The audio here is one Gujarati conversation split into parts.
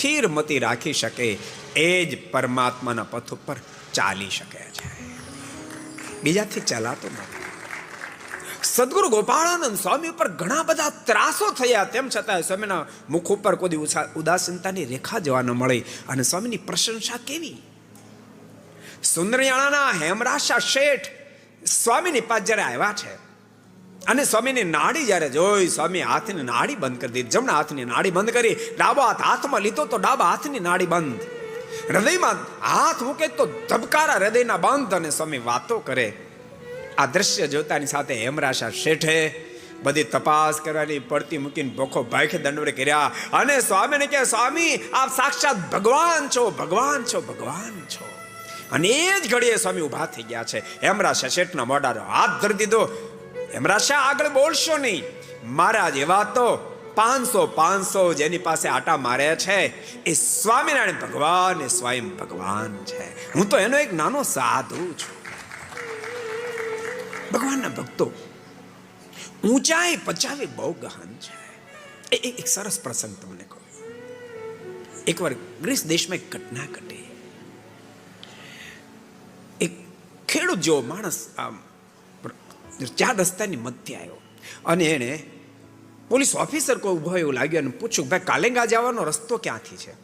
સ્થિર મતિ રાખી શકે એ જ પરમાત્માના પથ ઉપર ચાલી શકે છે, બીજાથી ચલાતો નથી. સદગુરુ ગોપાળાનંદ સ્વામી ઉપર ઘણા બધા ત્રાસો થયા, તેમ છતાં સ્વામીના મુખ ઉપર કોઈ ઉદાસીનતાની રેખા જોવા ન મળી. અને સ્વામીની પ્રશંસા કેવી! સુંદરયાણાના હેમરાશા શેઠ સ્વામીની પાસે જ્યારે આવ્યા છે અને સ્વામીની નાડી જ્યારે જોઈ, સ્વામી હાથની નાડી બંધ કરી દીધી. જમણા હાથની નાડી બંધ કરી, ડાબો હાથ હાથમાં લીધો તો ડાબા હાથની નાડી બંધ. હૃદયમાં હાથ મૂકે તો ધબકારા હૃદયના બંધ. અને સ્વામી વાતો કરે. આ દ્રશ્ય જોતાની સાથે હેમરાશા શેઠે બધી તપાસ કરવાની પડતી મૂકીને ભોખો ભાઈખે દંડવડે કર્યા અને સ્વામીને કહે, સ્વામી આપ સાક્ષાત ભગવાન છો, ભગવાન છો, ભગવાન છો. અને એ જ ઘડીએ સ્વામી ઉભા થઈ ગયા છે. હેમરાશા શેઠના મોઢાનો હાથ ધરી દીધો. હેમરાશા આગળ બોલશો નહીં, મારા જેવા તો 500 જેની પાસે આટા મારે છે એ સ્વામિનારાયણ ભગવાન, એ સ્વયં ભગવાન છે. હું તો એનો એક નાનો સાધુ છું. ભગવાનના ભક્તો ઊંચાઈ પચાવી બહુ ગહન છે. એક સરસ પ્રસંગ તમને કહું. એકવાર ગ્રીસ દેશમાં એક ઘટના ઘટી. એક ખેડૂત જેવો માણસ આમ 4 રસ્તાની મધ્ય આવ્યો અને એને પોલીસ ઓફિસર કોઈ ઉભો એવું લાગ્યું અને પૂછ્યું, ભાઈ કાલેંગા જવાનો રસ્તો ક્યાંથી છે?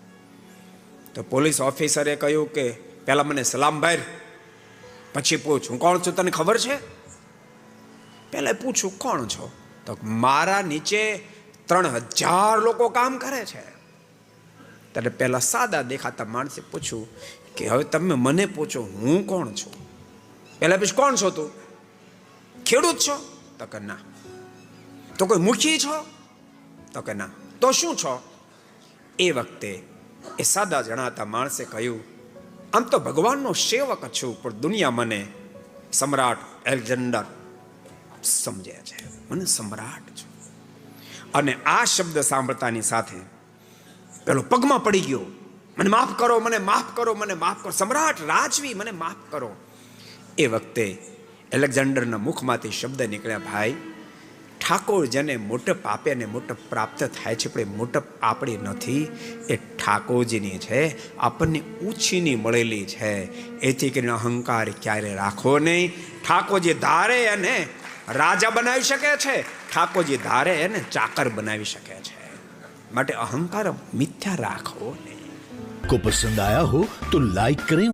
તો પોલીસ ઓફિસરે કહ્યું કે પહેલા મને સલામ ભાઈ, પછી પૂછ હું કોણ છું, તને ખબર છે? પહેલા પૂછું કોણ છો? તો મારા નીચે 3000 લોકો કામ કરે છે. ત્યારે પહેલા સાદા દેખાતા માણસે પૂછ્યું કે હવે તમે મને પૂછો હું કોણ છું? પહેલા પૂછ કોણ છો તું? ખેડૂત છો? તો કે ના. તો કોઈ મુખી છો? તો કે ના. તો શું છો? એ વખતે એ સાદા જણાતા માણસે કહ્યું, આમ તો ભગવાનનો સેવક છું, પણ દુનિયા મને સમ્રાટ એલેક્ઝાન્ડર સમજે છે, મને સમ્રાટ છું. અને આ શબ્દ સાંભળતાની સાથે પેલો પગમાં પડી ગયો, મને માફ કરો, મને માફ કરો, મને માફ કરો, સમ્રાટ રાજવી મને માફ કરો. એ વખતે એલેક્ઝાન્ડરના મુખમાંથી શબ્દ નીકળ્યા, ભાઈ ઠાકોર જેને મોટપ આપે ને મોટપ પ્રાપ્ત થાય છે, પણ એ મોટપ આપણી નથી, એ ઠાકોરજીની છે, આપણને ઊંચીની મળેલી છે. એથી કરીને અહંકાર ક્યારે રાખવો નહીં. ઠાકોરજી ધારે એને રાજા બનાવી શકે છે, ઠાકોરજી ધારે એને ચાકર બનાવી શકે છે. માટે અહંકાર મિથ્યા રાખવો નહીં. को पसंद आया हो तो लाइक करें,